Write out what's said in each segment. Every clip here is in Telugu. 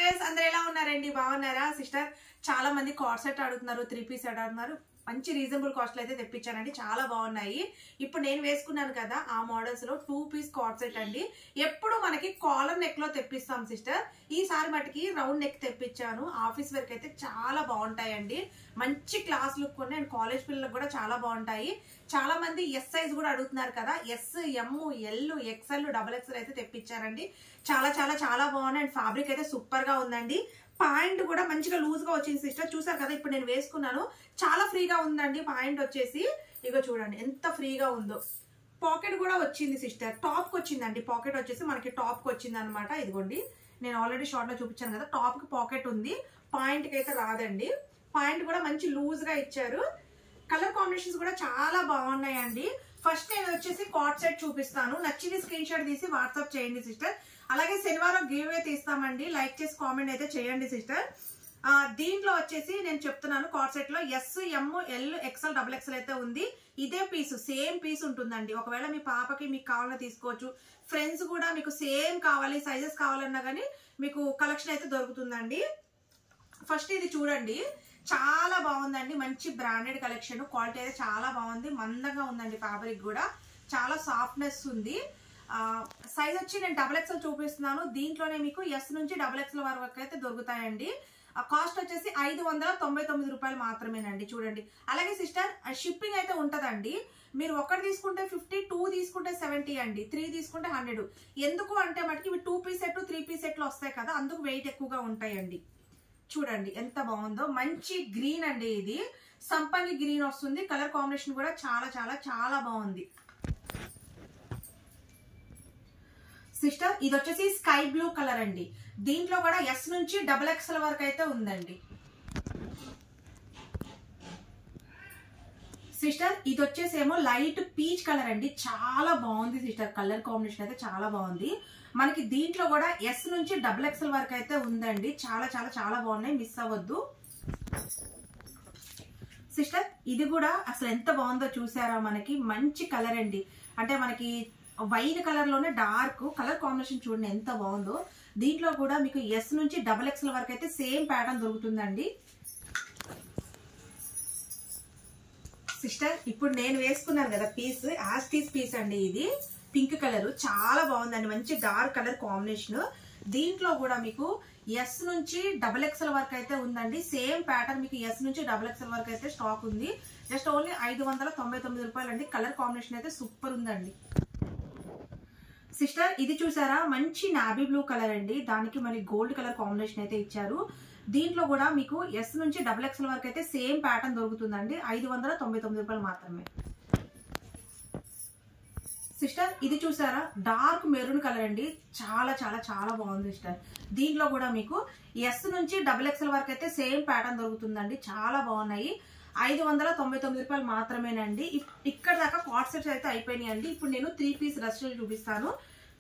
వ్యూయర్స్ అందరూ ఎలా ఉన్నారండి? బాగున్నారా? సిస్టర్ చాలా మంది కార్డ్ సెట్ అడుగుతున్నారు, 3 పీస్ అడుగుతున్నారు. మంచి రీజనబుల్ కాస్ట్ లో అయితే తెప్పించానండి, చాలా బాగున్నాయి. ఇప్పుడు నేను వేసుకున్నాను కదా ఆ మోడల్స్ లో 2 పీస్ కార్డ్ సెట్ అండి. ఎప్పుడు మనకి కాలర్ నెక్ లో తెప్పిస్తాం సిస్టర్, ఈసారి మటుకి రౌండ్ నెక్ తెప్పించాను. ఆఫీస్ వర్క్ అయితే చాలా బాగుంటాయండి, మంచి క్లాస్ లుక్ ఉన్నాయి అండ్ కాలేజ్ పిల్లలకు కూడా చాలా బాగుంటాయి. చాలా మంది ఎస్ సైజ్ కూడా అడుగుతున్నారు కదా, ఎస్, ఎమ్, ఎల్, ఎక్స్ఎల్, డబుల్ ఎక్స్ఎల్ అయితే తెప్పించారండి. చాలా చాలా చాలా బాగున్నాయి అండ్ ఫ్యాబ్రిక్ అయితే సూపర్ గా ఉందండి. పాయింట్ కూడా మంచిగా లూజ్ గా వచ్చింది సిస్టర్, చూసారు కదా ఇప్పుడు నేను వేసుకున్నాను, చాలా ఫ్రీగా ఉందండి. పాయింట్ వచ్చేసి ఇగో చూడండి ఎంత ఫ్రీగా ఉందో. పాకెట్ కూడా వచ్చింది సిస్టర్, టాప్ కి వచ్చిందండి. పాకెట్ వచ్చేసి మనకి టాప్ కి వచ్చింది అనమాట. ఇదిగోండి నేను ఆల్రెడీ షార్ట్ లో చూపించాను కదా, టాప్ కి పాకెట్ ఉంది, పాయింట్ కి అయితే రాదండి. పాయింట్ కూడా మంచి లూజ్ గా ఇచ్చారు. కలర్ కాంబినేషన్స్ కూడా చాలా బాగున్నాయండి. ఫస్ట్ నేను వచ్చేసి కార్డ్ సెట్ చూపిస్తాను, నచ్చింది స్క్రీన్ షాట్ తీసి వాట్సాప్ చేయండి సిస్టర్. అలాగే శనివారం గివ్ అవే తీస్తామండి, లైక్ చేసి కామెంట్ అయితే చేయండి సిస్టర్. దీంట్లో వచ్చేసి నేను చెప్తున్నాను, కార్డ్ సెట్ లో ఎస్, ఎమ్, ఎల్, ఎక్స్ఎల్, డబుల్ ఎక్స్ఎల్ అయితే ఉంది. ఇదే పీస్ సేమ్ పీస్ ఉంటుందండి. ఒకవేళ మీ పాపకి మీకు కావాలన్నా తీసుకోవచ్చు, ఫ్రెండ్స్ కూడా మీకు సేమ్ కావాలి సైజెస్ కావాలన్నా కానీ మీకు కలెక్షన్ అయితే దొరుకుతుందండి. ఫస్ట్ ఇది చూడండి, చాలా బాగుందండి, మంచి బ్రాండెడ్ కలెక్షన్. క్వాలిటీ అయితే చాలా బాగుంది, మందంగా ఉందండి, ఫ్యాబ్రిక్ కూడా చాలా సాఫ్ట్నెస్ ఉంది. సైజ్ వచ్చి నేను డబుల్ ఎక్స్ఎల్ చూపిస్తున్నాను. దీంట్లోనే మీకు ఎస్ నుంచి డబుల్ ఎక్స్ఎల్ వరకు అయితే దొరుకుతాయండి. కాస్ట్ వచ్చేసి 599 రూపాయలు మాత్రమేనండి. చూడండి. అలాగే సిస్టర్ షిప్పింగ్ అయితే ఉంటదండి. మీరు ఒకటి తీసుకుంటే 50, 2 తీసుకుంటే 70 అండి, 3 తీసుకుంటే 100. ఎందుకు అంటే మనకి ఇవి 2 పీస్ సెట్ 3 పీస్ సెట్లు వస్తాయి కదా, అందుకు వెయిట్ ఎక్కువగా ఉంటాయండి. చూడండి ఎంత బాగుందో, మంచి గ్రీన్ అండి, ఇది సంపంగి గ్రీన్ వస్తుంది. కలర్ కాంబినేషన్ కూడా చాలా చాలా చాలా బాగుంది సిస్టర్. ఇది వచ్చేసి స్కై బ్లూ కలర్ అండి. దీంట్లో కూడా ఎస్ నుంచి డబుల్ ఎక్స్ఎల్ వరకు అయితే ఉందండి సిస్టర్. ఇది వచ్చేసేమో లైట్ పీచ్ కలర్ అండి, చాలా బాగుంది సిస్టర్. కలర్ కాంబినేషన్ అయితే చాలా బాగుంది. మనకి దీంట్లో కూడా ఎస్ నుంచి డబుల్ ఎక్స్ఎల్ వరకు అయితే ఉందండి. చాలా చాలా చాలా బాగున్నాయి, మిస్ అవ్వద్దు సిస్టర్. ఇది కూడా అసలు ఎంత బాగుందో చూసారా, మనకి మంచి కలర్ అండి. అంటే మనకి వైన్ కలర్ లోనే డార్క్ కలర్ కాంబినేషన్ చూడండి ఎంత బాగుందో. దీంట్లో కూడా మీకు ఎస్ నుంచి డబుల్ ఎక్స్ఎల్ వరకు అయితే సేమ్ ప్యాటర్న్ దొరుకుతుందండి సిస్టర్. ఇప్పుడు నేను వేసుకున్నాను కదా పీస్, యాస్టీస్ పీస్ అండి. ఇది పింక్ కలర్ చాలా బాగుందండి, మంచి డార్క్ కలర్ కాంబినేషన్. దీంట్లో కూడా మీకు ఎస్ నుంచి డబుల్ ఎక్స్ఎల్ వరకు అయితే ఉందండి. సేమ్ ప్యాటర్న్ మీకు ఎస్ నుంచి డబుల్ ఎక్స్ఎల్ వరకు అయితే స్టాక్ ఉంది. జస్ట్ ఓన్లీ 599 రూపాయలు అండి. కలర్ కాంబినేషన్ అయితే సూపర్ ఉందండి సిస్టర్. ఇది చూసారా, మంచి నావీ బ్లూ కలర్ అండి, దానికి మరి గోల్డ్ కలర్ కాంబినేషన్ అయితే ఇచ్చారు. దీంట్లో కూడా మీకు ఎస్ నుంచి డబుల్ ఎక్స్ఎల్ వరకు అయితే సేమ్ ప్యాటర్న్ దొరుకుతుందండి. 599 రూపాయలు మాత్రమే సిస్టర్. ఇది చూసారా, డార్క్ మెరూన్ కలర్ అండి, చాలా చాలా చాలా బాగుంది సిస్టర్. దీంట్లో కూడా మీకు ఎస్ నుంచి డబుల్ ఎక్స్ఎల్ వరకు అయితే సేమ్ ప్యాటర్న్ దొరుకుతుందండి, చాలా బాగున్నాయి. 599 రూపాయలు మాత్రమేనండి. ఇక్కడ దాకా కార్డ్ సెట్స్ అయితే అయిపోయినాయి అండి. ఇప్పుడు నేను 3 పీస్ డ్రెస్సులు చూపిస్తాను.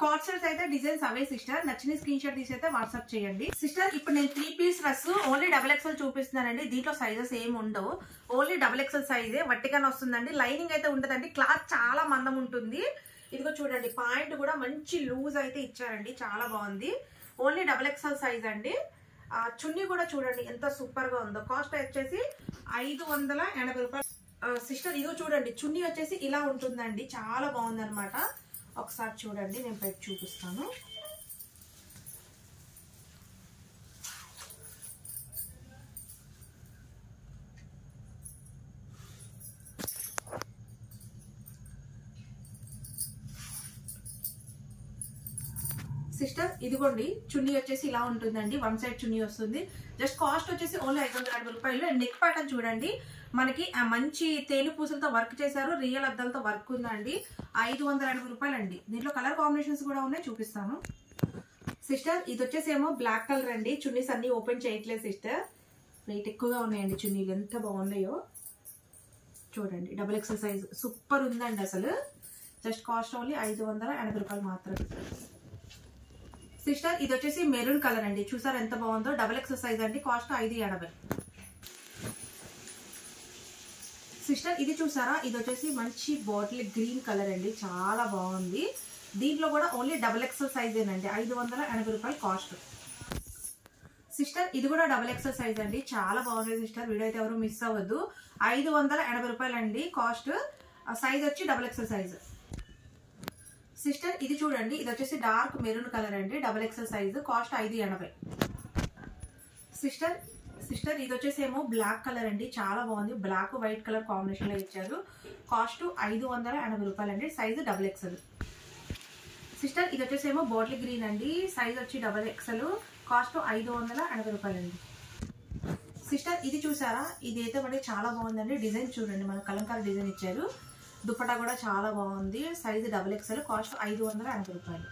కార్డ్ సెట్స్ అయితే డిజైన్స్ అవే సిస్టర్, నచ్చిన స్క్రీన్ షాట్ తీసి అయితే వాట్సాప్ చేయండి సిస్టర్. ఇప్పుడు నేను 3 piece dress only double XL చూపిస్తున్నానండి. దీంట్లో సైజెస్ ఏమి ఉండవు, ఓన్లీ డబుల్ ఎక్స్ఎల్ సైజే. వట్టిగానే వస్తుందండి, లైనింగ్ అయితే ఉంటదండి, క్లాత్ చాలా మందం ఉంటుంది. ఇదిగో చూడండి, పాయింట్ కూడా మంచి లూజ్ అయితే ఇచ్చారండి, చాలా బాగుంది. ఓన్లీ డబుల్ ఎక్స్ఎల్ సైజ్ అండి. చున్నీ కూడా చూడండి ఎంత సూపర్ గా ఉందో. కాస్ట్ వచ్చేసి 580 రూపాయలు సిస్టర్. ఇదిగో చూడండి, చున్నీ వచ్చేసి ఇలా ఉంటుందండి, చాలా బాగుంది అనమాట. ఒకసారి చూడండి, నేను పెట్టి చూపిస్తాను. సిస్టర్ ఇదిగోండి, చున్నీ వచ్చేసి ఇలా ఉంటుందండి, 1 సైడ్ చున్నీ వస్తుంది. జస్ట్ కాస్ట్ వచ్చేసి ఓన్లీ 580 రూపాయలు. నెక్ ప్యాటర్న్ చూడండి, మనకి మంచి తేలి పూసలతో వర్క్ చేశారు, రియల్ అద్దాలతో వర్క్ ఉందండి. 580 రూపాయలు అండి. దీంట్లో కలర్ కాంబినేషన్స్ కూడా ఉన్నాయి, చూపిస్తాను సిస్టర్. ఇది వచ్చేసి ఏమో బ్లాక్ కలర్ అండి. చున్నీస్ అన్ని ఓపెన్ చేయట్లేదు సిస్టర్, వెయిట్ ఎక్కువగా ఉన్నాయండి చున్నీలు, ఎంత బాగున్నాయో చూడండి. డబుల్ ఎక్స్ఎల్ సైజ్ సూపర్ ఉందండి అసలు. జస్ట్ కాస్ట్ ఓన్లీ 580 రూపాయలు మాత్రమే సిస్టర్. ఇది వచ్చేసి మెరూన్ కలర్ అండి, చూసారు ఎంత బాగుందో. డబుల్ ఎక్స్ఎల్ సైజ్ అండి, కాస్ట్ 580 సిస్టర్. ఇది చూసారా, ఇది వచ్చేసి మంచి బాటిల్ గ్రీన్ కలర్ అండి, చాలా బాగుంది. దీంట్లో కూడా ఓన్లీ డబుల్ ఎక్స్ఎల్ సైజేనండి, 580 రూపాయలు కాస్ట్. సిస్టర్ ఇది కూడా డబుల్ ఎక్సెల్ సైజ్ అండి, చాలా బాగుంది సిస్టర్, వీడియో అయితే ఎవరు మిస్ అవ్వద్దు. 580 రూపాయలు అండి కాస్ట్. సైజ్ వచ్చి డబుల్ ఎక్సెల్ సైజ్. సిస్టర్ ఇది చూడండి, ఇది వచ్చేసి డార్క్ మెరూన్ కలర్ అండి, double XL size, cost 580. Sister ఇది వచ్చేసి ఏమో బ్లాక్ కలర్ అండి, చాలా బాగుంది, బ్లాక్ వైట్ కలర్ కాంబినేషన్ లో ఇచ్చారు, కాస్ట్ 580 రూపాయలు అండి, సైజ్ డబుల్ ఎక్సెల్. సిస్టర్ ఇది వచ్చేసి ఏమో బాటిల్ గ్రీన్ అండి, సైజ్ వచ్చి డబుల్ ఎక్సెల్, కాస్ట్ 580 రూపాయలు అండి. సిస్టర్ ఇది చూసారా, ఇది అయితే మనకి చాలా బాగుందండి, డిజైన్ చూడండి, మన కలంకారీ డిజైన్ ఇచ్చారు, దుపట్టా కూడా చాలా బాగుంది, సైజ్ డబుల్ ఎక్సెల్, కాస్ట్ 580 రూపాయలు.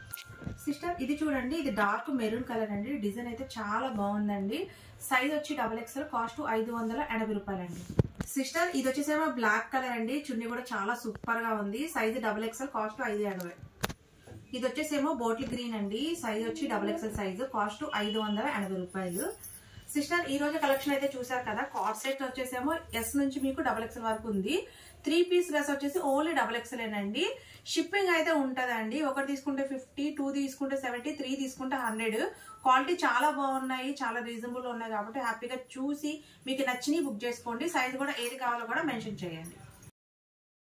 సిస్టర్ ఇది చూడండి, ఇది డార్క్ మెరూన్ కలర్ అండి, డిజైన్ అయితే చాలా బాగుందండి, సైజ్ వచ్చి డబుల్ ఎక్సెల్, కాస్ట్ 580 రూపాయలు అండి. సిస్టర్ ఇది వచ్చేసేమో బ్లాక్ కలర్ అండి, చున్నీ కూడా చాలా సూపర్ గా ఉంది, సైజ్ డబుల్ ఎక్సెల్, కాస్ట్ 580. ఇది వచ్చేసేమో బాటిల్ గ్రీన్ అండి, సైజ్ వచ్చి డబుల్ ఎక్సెల్ సైజ్, కాస్ట్ 580 రూపాయలు. సిస్టర్ ఈ రోజు కలెక్షన్ అయితే చూసారు కదా, కార్డ్ సెట్ వచ్చేసేమో ఎస్ నుంచి మీకు డబుల్ ఎక్సెల్ వరకు ఉంది. 3 పీస్ డ్రెస్ వచ్చేసి ఓన్లీ డబుల్ ఎక్సెల్ ఏనండి. షిప్పింగ్ అయితే ఉంటదండి, ఒకటి తీసుకుంటే 50, 2 తీసుకుంటే 70, 3 తీసుకుంటే 100. క్వాలిటీ చాలా బాగున్నాయి, చాలా రీజనబుల్ ఉన్నాయి కాబట్టి హ్యాపీగా చూసి మీకు నచ్చిని బుక్ చేసుకోండి. సైజ్ కూడా ఏది కావాలో కూడా మెన్షన్ చేయండి.